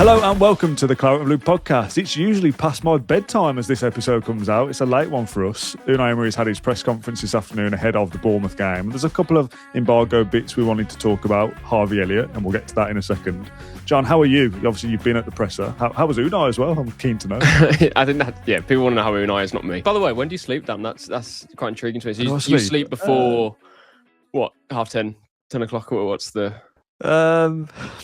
Hello and welcome to the Claret and Blue podcast. It's usually past my bedtime as this episode comes out. It's a late one for us. Unai Emery has had his press conference this afternoon ahead of the Bournemouth game. There's a couple of embargo bits we wanted to talk about. Harvey Elliott, and we'll get to that in a second. John, how are you? Obviously, you've been at the presser. How was Unai as well? I'm keen to know. I think that, people want to know how Unai is, not me. By the way, when do you sleep, Dan? That's quite intriguing to me. So you sleep before, what, 10:30, 10 o'clock? Or what's the...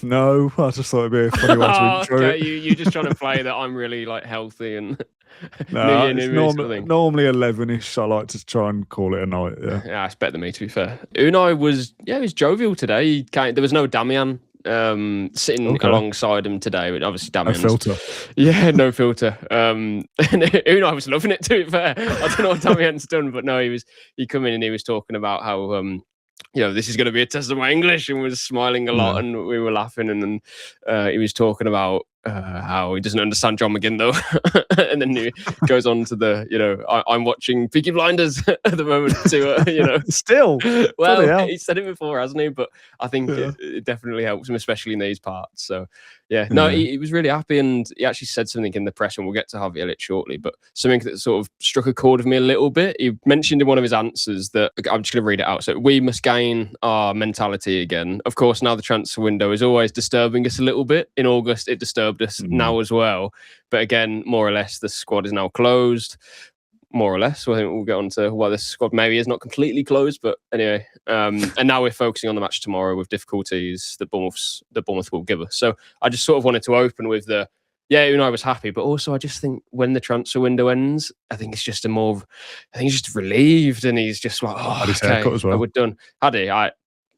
No, I just thought it'd be a funny one to intro. Okay, you're just trying to play that I'm really like healthy and no, it's normally 11ish. I like to try and call it a night. Yeah, it's better than me, to be fair. Unai was jovial today. There was no Damian sitting alongside him today. Obviously, Damian. No filter. Yeah, no filter. And Unai was loving it, to be fair. I don't know what Damian's done, but no, he come in and he was talking about how this is going to be a test of my English, and was smiling a lot, and we were laughing. And then he was talking about how he doesn't understand John McGinn, though. And then he goes on to I'm watching Peaky Blinders at the moment, to, Still? Well, he said it before, hasn't he? But I think it definitely helps him, especially in these parts. So, he was really happy, and he actually said something in the press, and we'll get to Harvey Elliott shortly, but something that sort of struck a chord with me a little bit. He mentioned in one of his answers that, I'm just going to read it out. So, we must gain our mentality again. Of course, now the transfer window is always disturbing us a little bit. In August, it disturbed us now as well. But again, more or less, the squad is now closed. More or less. So I think we'll get on to why the squad maybe is not completely closed. But anyway, and now we're focusing on the match tomorrow with difficulties that Bournemouth will give us. So I just sort of wanted to open with Unai was happy, but also I just think when the transfer window ends, I think it's just he's just relieved, and he's just like, had his haircut as well. We're done. Had he? I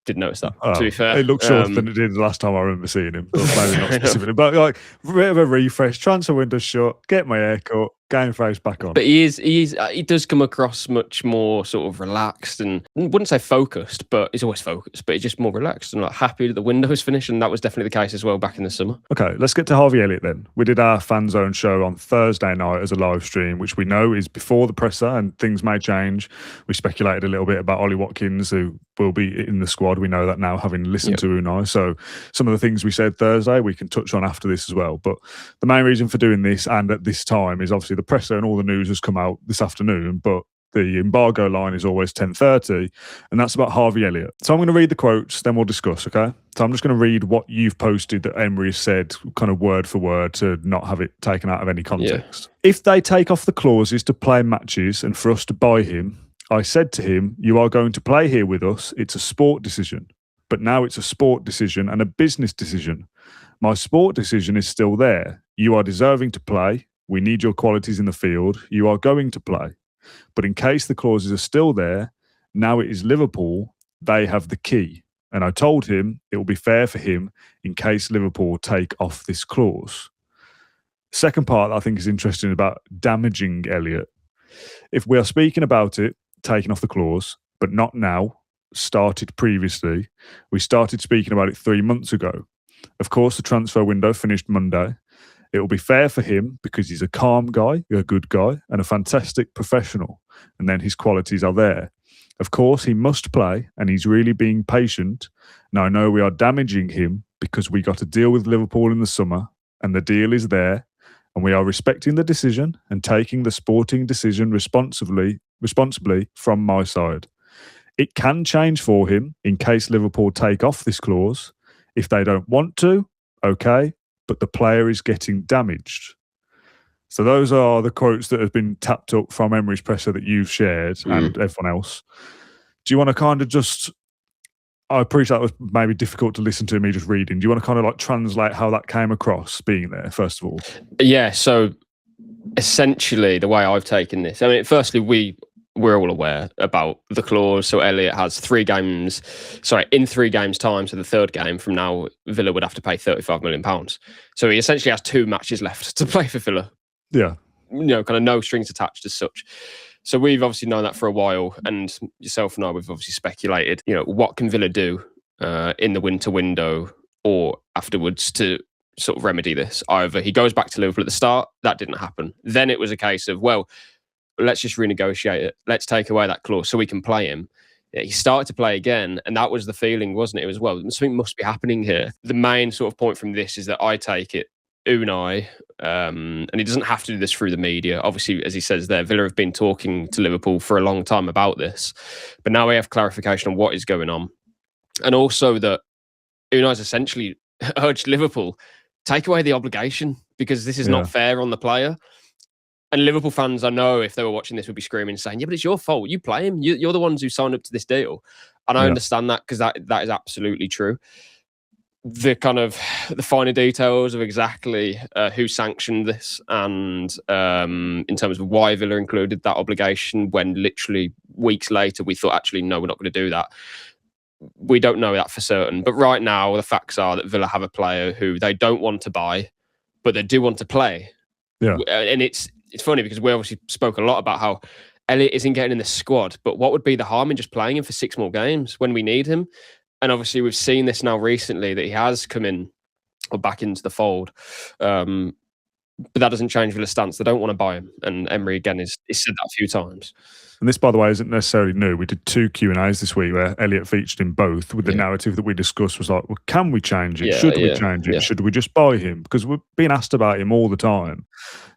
didn't notice that, to be fair. It looked shorter than it did the last time I remember seeing him, but maybe not specifically. But like, a bit of a refresh, transfer window shut, get my haircut, game face back on. But he does come across much more sort of relaxed, and I wouldn't say focused, but he's always focused, but he's just more relaxed and like happy that the window's finished, and that was definitely the case as well back in the summer. Okay, let's get to Harvey Elliott then. We did our Fan Zone show on Thursday night as a live stream, which we know is before the presser, and things may change. We speculated a little bit about Ollie Watkins, who will be in the squad. We know that now, having listened to Unai. So some of the things we said Thursday, we can touch on after this as well. But the main reason for doing this and at this time is obviously the presser and all the news has come out this afternoon, but the embargo line is always 10:30, and that's about Harvey Elliott. So I'm going to read the quotes, then we'll discuss, okay? So I'm just going to read what you've posted that Emery said, kind of word for word, to not have it taken out of any context. If they take off the clauses to play matches and for us to buy him, I said to him, you are going to play here with us. It's a sport decision. But now it's a sport decision and a business decision. My sport decision is still there. You are deserving to play. We need your qualities in the field. You are going to play. But in case the clauses are still there, now it is Liverpool. They have the key. And I told him it will be fair for him in case Liverpool take off this clause. Second part I think is interesting about damaging Elliott. If we are speaking about it, taking off the clause, but not now, started previously, we started speaking about it 3 months ago. Of course, the transfer window finished Monday. It will be fair for him because he's a calm guy, a good guy, and a fantastic professional. And then his qualities are there. Of course, he must play, and he's really being patient. Now, I know we are damaging him because we got to deal with Liverpool in the summer, and the deal is there, and we are respecting the decision and taking the sporting decision responsibly from my side. It can change for him in case Liverpool take off this clause. If they don't want to, okay, but the player is getting damaged. So those are the quotes that have been tapped up from Emery's presser that you've shared and everyone else. Do you want to kind of just, I appreciate that was maybe difficult to listen to me just reading. Do you want to kind of like translate how that came across being there, first of all? Yeah, so essentially the way I've taken this, I mean, firstly, we're all aware about the clause. So Elliott has in 3 games time. So the third game from now, Villa would have to pay £35 million. So he essentially has 2 matches left to play for Villa. Yeah. Kind of no strings attached as such. So we've obviously known that for a while. And yourself and I, we've obviously speculated, what can Villa do in the winter window or afterwards to sort of remedy this? Either he goes back to Liverpool at the start, that didn't happen. Then it was a case of, well, let's just renegotiate it. Let's take away that clause so we can play him. He started to play again, and that was the feeling, wasn't it? It was, well, something must be happening here. The main sort of point from this is that I take it Unai, and he doesn't have to do this through the media. Obviously, as he says there, Villa have been talking to Liverpool for a long time about this, but now we have clarification on what is going on, and also that Unai's essentially urged Liverpool, take away the obligation because this is not fair on the player. And Liverpool fans, I know, if they were watching this, would be screaming, saying, "Yeah, but it's your fault. You play him. You're the ones who signed up to this deal." And I understand that because that is absolutely true. The kind of the finer details of exactly who sanctioned this and in terms of why Villa included that obligation when literally weeks later we thought, actually, no, we're not going to do that. We don't know that for certain. But right now, the facts are that Villa have a player who they don't want to buy, but they do want to play. Yeah. And it's funny because we obviously spoke a lot about how Elliott isn't getting in the squad, but what would be the harm in just playing him for 6 more games when we need him? And obviously, we've seen this now recently that he has come in or back into the fold. But that doesn't change Villa's stance. They don't want to buy him. And Emery, again, has said that a few times. And this, by the way, isn't necessarily new. We did 2 Q&As this week where Elliott featured in both with the narrative that we discussed was like, well, can we change it? Should we change it? Should we just buy him? Because we're being asked about him all the time.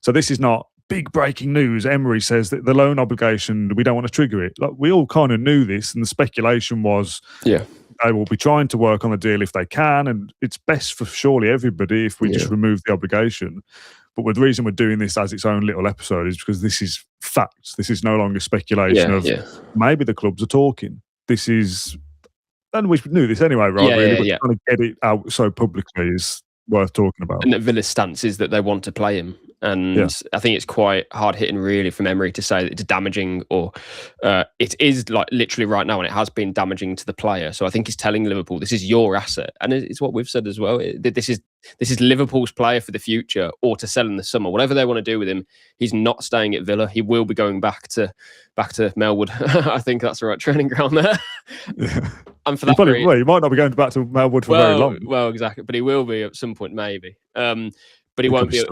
So this is not big breaking news. Emery says that the loan obligation, we don't want to trigger it. Like, we all kind of knew this, and the speculation was they will be trying to work on the deal if they can, and it's best for surely everybody if we just remove the obligation. But the reason we're doing this as its own little episode is because this is facts. This is no longer speculation of maybe the clubs are talking. This is, and we knew this anyway, right? But trying to get it out so publicly is worth talking about. And Villa's stance is that they want to play him. And I think it's quite hard hitting, really, from Emery to say that it's damaging, or it is like literally right now, and it has been damaging to the player. So I think he's telling Liverpool, this is your asset, and it's what we've said as well. This is Liverpool's player for the future, or to sell in the summer, whatever they want to do with him. He's not staying at Villa. He will be going back to Melwood. I think that's the right training ground there. And for that, he might not be going back to Melwood for very long. Well, exactly, but he will be at some point, maybe. But he won't be at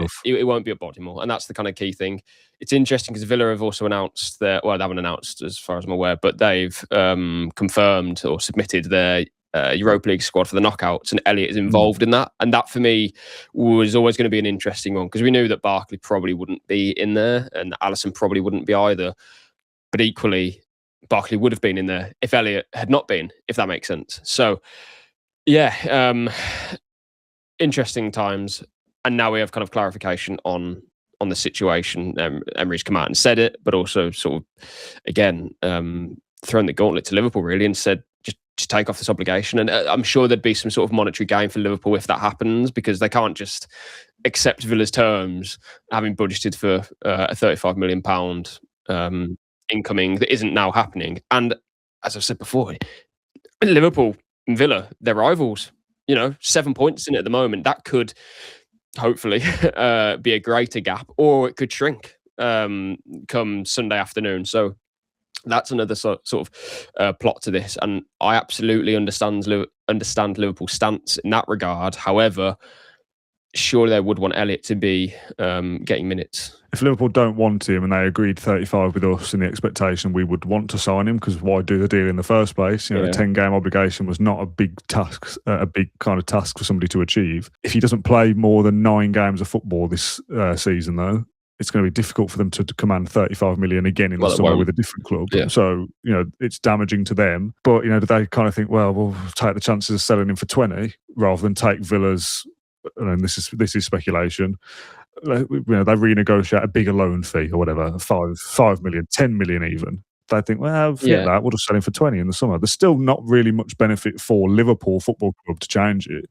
Bodymore, and that's the kind of key thing. It's interesting because Villa have also announced they haven't announced as far as I'm aware, but they've confirmed or submitted their Europa League squad for the knockouts, and Elliott is involved in that. And that for me was always going to be an interesting one because we knew that Barkley probably wouldn't be in there, and Alisson probably wouldn't be either. But equally, Barkley would have been in there if Elliott had not been, if that makes sense. So, interesting times. And now we have kind of clarification on the situation. Emery's come out and said it, but also sort of, again, thrown the gauntlet to Liverpool, really, and said, just take off this obligation. And I'm sure there'd be some sort of monetary gain for Liverpool if that happens, because they can't just accept Villa's terms, having budgeted for a £35 million incoming that isn't now happening. And as I've said before, Liverpool and Villa, they're rivals. 7 points in it at the moment. That could hopefully be a greater gap, or it could shrink come Sunday afternoon. So that's another sort of plot to this, and I absolutely understand Liverpool's stance in that regard. However, surely they would want Elliott to be getting minutes. If Liverpool don't want him and they agreed 35 with us in the expectation we would want to sign him, because why do the deal in the first place? The 10-game obligation was not a big task, a big kind of task for somebody to achieve. If he doesn't play more than 9 games of football this season, though, it's going to be difficult for them to command 35 million again in the summer with a different club. Yeah. So, it's damaging to them. But, do they kind of think, well, we'll take the chances of selling him for 20 rather than take Villa's, and this is speculation, they renegotiate a bigger loan fee or whatever, 5 million, 10 million even. They think, well, forget that, we'll just sell him for 20 in the summer. There's still not really much benefit for Liverpool Football Club to change it.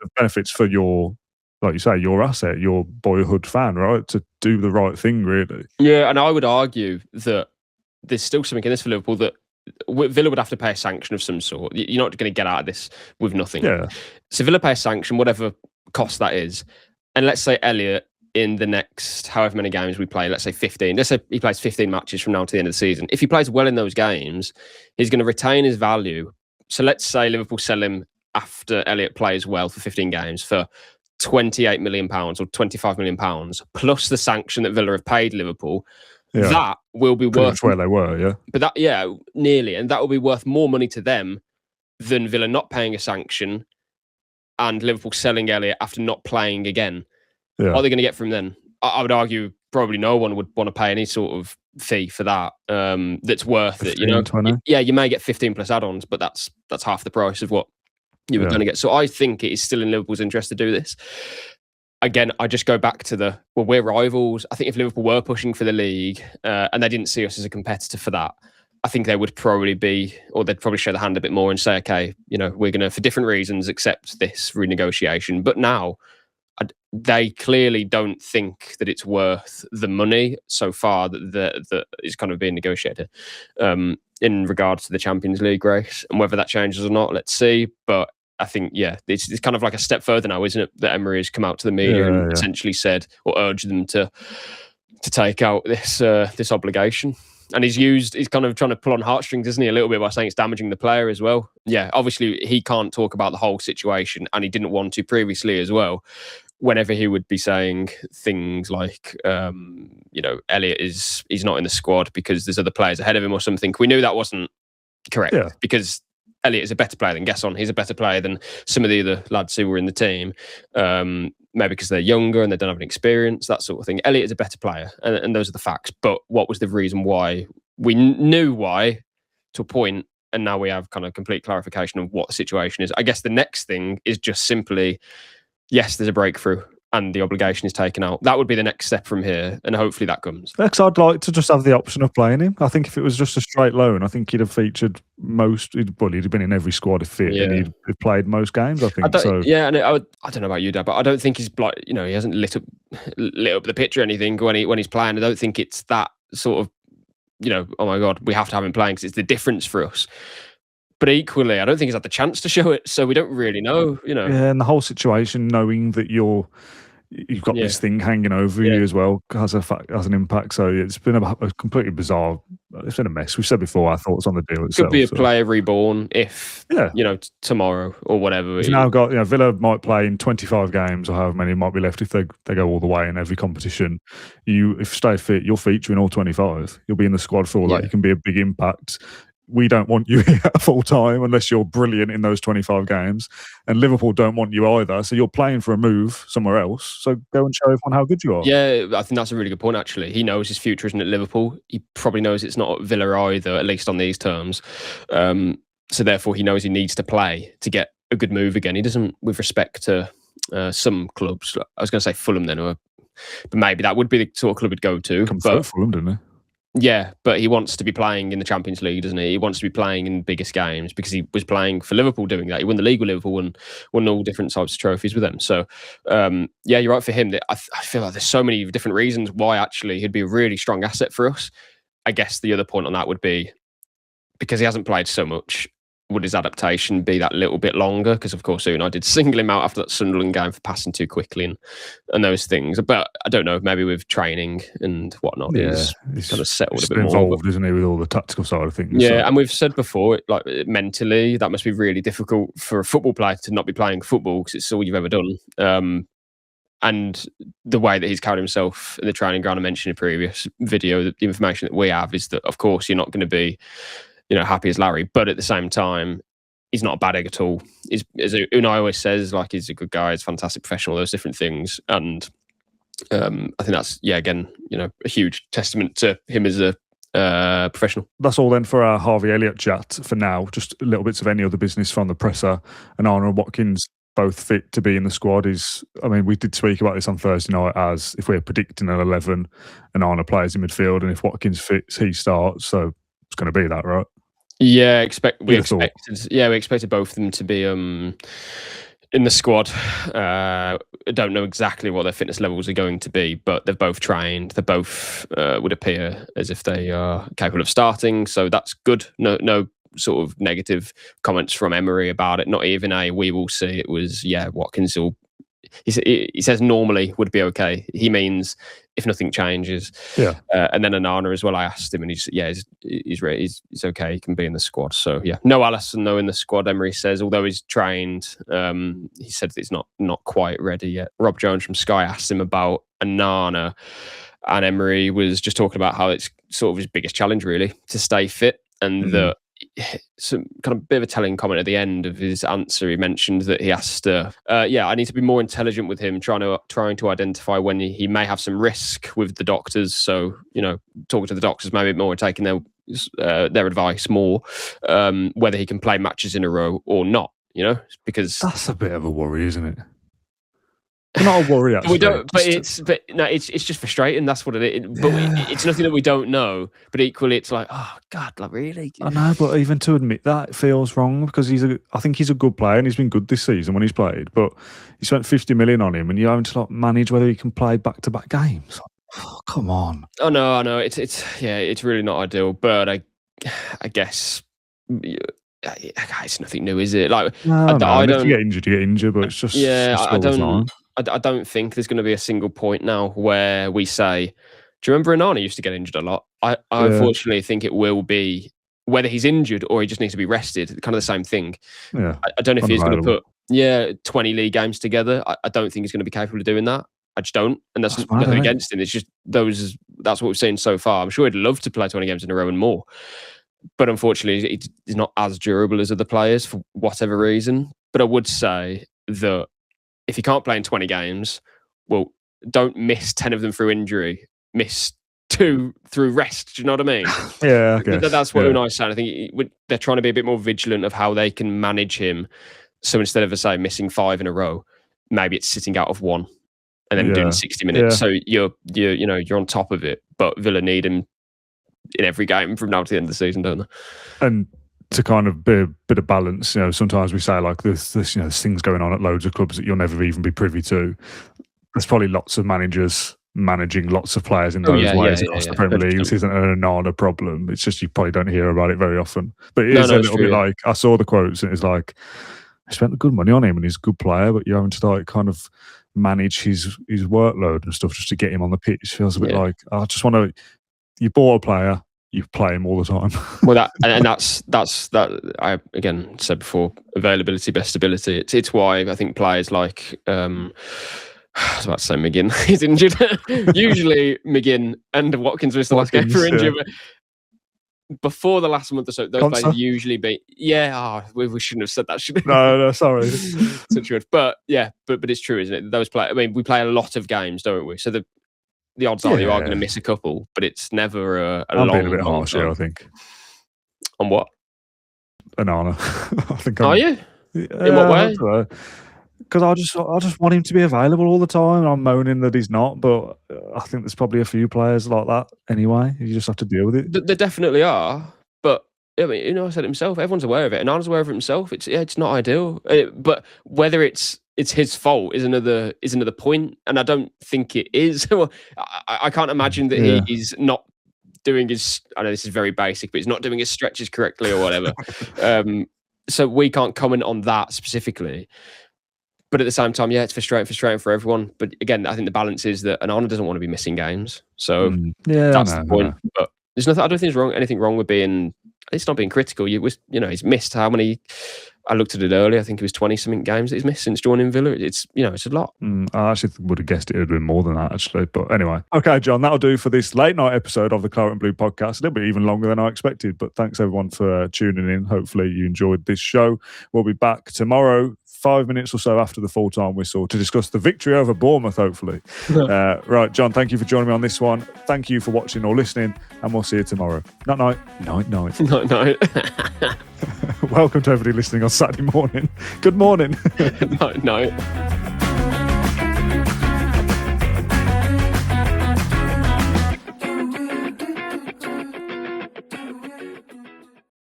The benefits for your, like you say, your asset, your boyhood fan, right? To do the right thing, really. Yeah, and I would argue that there's still something in this for Liverpool that Villa would have to pay a sanction of some sort. You're not going to get out of this with nothing. Yeah. So Villa pay a sanction, whatever cost that is. And let's say Elliott, in the next however many games we play, let's say 15. Let's say he plays 15 matches from now to the end of the season. If he plays well in those games, he's going to retain his value. So let's say Liverpool sell him after Elliott plays well for 15 games for £28 million or £25 million, plus the sanction that Villa have paid Liverpool. Yeah. That will be pretty much where they were, yeah. But that, nearly. And that will be worth more money to them than Villa not paying a sanction and Liverpool selling Elliott after not playing again. What are they going to get from then? I would argue probably no one would want to pay any sort of fee for that. That's worth 15, it. You know, 20. Yeah, you may get 15 plus add-ons, but that's half the price of what you were going to get. So I think it is still in Liverpool's interest to do this. Again, I just go back to we're rivals. I think if Liverpool were pushing for the league and they didn't see us as a competitor for that, I think they would probably they'd probably show the hand a bit more and say, okay, we're going to, for different reasons, accept this renegotiation. But now they clearly don't think that it's worth the money so far that is kind of being negotiated in regards to the Champions League race. And whether that changes or not, let's see. But I think, it's kind of like a step further now, isn't it? That Emery has come out to the media and essentially said or urged them to take out this obligation. And he's kind of trying to pull on heartstrings, isn't he, a little bit by saying it's damaging the player as well. Yeah, obviously he can't talk about the whole situation, and he didn't want to previously as well. Whenever he would be saying things like, Elliott he's not in the squad because there's other players ahead of him or something. We knew that wasn't correct because Elliott is a better player than Gesson. He's a better player than some of the other lads who were in the team. Maybe because they're younger and they don't have any experience, that sort of thing. Elliott is a better player, and those are the facts. But what was the reason why? We knew why to a point, and now we have kind of complete clarification of what the situation is. I guess the next thing is just simply, yes, there's a breakthrough and the obligation is taken out. That would be the next step from here, and hopefully that comes. Next, I'd like to just have the option of playing him. I think if it was just a straight loan, I think he'd have featured he'd have been in every squad if fit, and he'd have played most games, I think. Yeah, and I don't know about you, Dad, but I don't think he's like, he hasn't lit up the pitch or anything when he's playing. I don't think it's that sort of, oh my God, we have to have him playing because it's the difference for us. But equally, I don't think he's had the chance to show it, so we don't really know, Yeah, and the whole situation, knowing that you've got this thing hanging over you as well, has an impact. So it's been a completely bizarre. It's been a mess. We've said before our thoughts on the deal itself. Could be a player reborn if tomorrow or whatever. We've now got Villa might play in 25 games or however many might be left if they go all the way in every competition. If you stay fit, you'll feature in all 25. You'll be in the squad for all that. You can be a big impact. We don't want you here full time unless you're brilliant in those 25 games. And Liverpool don't want you either. So you're playing for a move somewhere else. So go and show everyone how good you are. Yeah, I think that's a really good point, actually. He knows his future isn't at Liverpool. He probably knows it's not at Villa either, at least on these terms. So therefore, he knows he needs to play to get a good move again. He doesn't, with respect to some clubs. I was going to say Fulham then, but maybe that would be the sort of club he'd go to. But Fulham, didn't he? Yeah, but he wants to be playing in the Champions League, doesn't he? He wants to be playing in biggest games because he was playing for Liverpool doing that. He won the league with Liverpool and won all different types of trophies with them. So, you're right for him. I feel like there's so many different reasons why actually he'd be a really strong asset for us. I guess the other point on that would be because he hasn't played so much, would his adaptation be that little bit longer? Because, of course, Unai did single him out after that Sunderland game for passing too quickly and those things. But I don't know, maybe with training and whatnot, he's kind of settled a bit more. Involved, isn't he, with all the tactical side of things? Yeah, and we've said before, like mentally, that must be really difficult for a football player to not be playing football because it's all you've ever done. And the way that he's carried himself in the training ground, I mentioned in a previous video, the information that we have is that, of course, you're not going to be happy as Larry, but at the same time, he's not a bad egg at all. As Unai always says, like, he's a good guy, he's a fantastic professional, those different things. And I think that's, again, a huge testament to him as a professional. That's all then for our Harvey Elliott chat for now. Just little bits of any other business from the presser. And Arnold Watkins both fit to be in the squad. We did speak about this on Thursday night as if we're predicting an 11 and Arnold plays in midfield, and if Watkins fits, he starts. So it's going to be that, right? Yeah, we expected both of them to be in the squad. I don't know exactly what their fitness levels are going to be, but they've both trained. They both would appear as if they are capable of starting, so that's good. No sort of negative comments from Emery about it. Not even we will see. It was Watkins will. He says normally would be okay. He means if nothing changes. Yeah. And then Onana as well. I asked him, and he's okay. He can be in the squad. So no Alisson though in the squad. Emery says, although he's trained, he said that he's not quite ready yet. Rob Jones from Sky asked him about Onana, and Emery was just talking about how it's sort of his biggest challenge really to stay fit, and that some kind of bit of a telling comment at the end of his answer. He mentioned that he has to, I need to be more intelligent with him, trying to identify when he may have some risk with the doctors. So, talking to the doctors maybe more, taking their advice more, whether he can play matches in a row or not, because that's a bit of a worry, isn't it? Not a worry, actually. It's just frustrating. That's what it is. But it's nothing that we don't know. But equally, it's like, oh God, like really? I know, but even to admit that, it feels wrong because I think he's a good player and he's been good this season when he's played. But you spent 50 million on him, and you're having to manage whether he can play back-to-back games. Oh, come on. Oh no, I know. It's really not ideal. But I guess. It's nothing new, is it? Like, I don't. If you get injured, but it's just I don't think there's going to be a single point now where we say, do you remember Onana used to get injured a lot? I unfortunately think it will be whether he's injured or he just needs to be rested, kind of the same thing. Yeah, I don't know if he's going to put 20 league games together. I don't think he's going to be capable of doing that. I just don't. And that's nothing against him. It's just that's what we've seen so far. I'm sure he'd love to play 20 games in a row and more. But unfortunately, he's not as durable as other players for whatever reason. But I would say that if you can't play in 20 games, well, don't miss 10 of them through injury. Miss 2 through rest. Do you know what I mean? Yeah, I guess. That's what Unai's saying. I think they're trying to be a bit more vigilant of how they can manage him. So instead of, say, missing 5 in a row, maybe it's sitting out of 1 and then doing 60 minutes. Yeah. So you're on top of it. But Villa need him in every game from now to the end of the season, don't they? And to kind of be a bit of balance, sometimes we say like there's things going on at loads of clubs that you'll never even be privy to. There's probably lots of managers managing lots of players in those ways across the Premier League. This isn't an Onana problem. It's just you probably don't hear about it very often. But it is a little bit like, I saw the quotes and it's like, I spent good money on him and he's a good player, but you're having to kind of manage his workload and stuff just to get him on the pitch. Feels a bit like, I just want to, you bought a player, you play him all the time. Well, that's that. I again said before, availability, best ability. It's why I think players like I was about to say McGinn. He's injured. Usually McGinn and Watkins missed the last game for injury. Yeah. But before the last month or so, those players usually be. Yeah, we shouldn't have said that, should we? No, sorry. Such good. But yeah, but it's true, isn't it? Those players. I mean, we play a lot of games, don't we? So the odds are you are going to miss a couple, but it's never a I'm long. Being a bit harsh here, I think. On what? Onana. I think. Are you? In what way? Because I just want him to be available all the time. I'm moaning that he's not, but I think there's probably a few players like that anyway. You just have to deal with it. There definitely are, but I mean, I said it himself. Everyone's aware of it, and Onana's aware of it himself. It's not ideal, but whether it's his fault is another point, and I don't think it is. I can't imagine that he's not doing his. I know this is very basic, but he's not doing his stretches correctly or whatever. So we can't comment on that specifically. But at the same time, it's frustrating for everyone. But again, I think the balance is that Onana doesn't want to be missing games. So that's the point. But there's nothing. I don't think there's anything wrong with being. It's not being critical. He's missed how many? I looked at it earlier. I think it was 20-something games that he's missed since joining Villa. It's a lot. I actually would have guessed it would have been more than that, actually. But anyway. Okay, John, that'll do for this late night episode of the Claret and Blue podcast. A little bit even longer than I expected. But thanks, everyone, for tuning in. Hopefully you enjoyed this show. We'll be back tomorrow, 5 minutes or so after the full-time whistle, to discuss the victory over Bournemouth, hopefully. Right, John, thank you for joining me on this one. Thank you for watching or listening, and we'll see you tomorrow. Night. Night. Welcome to everybody listening on Saturday morning. Good morning. Night.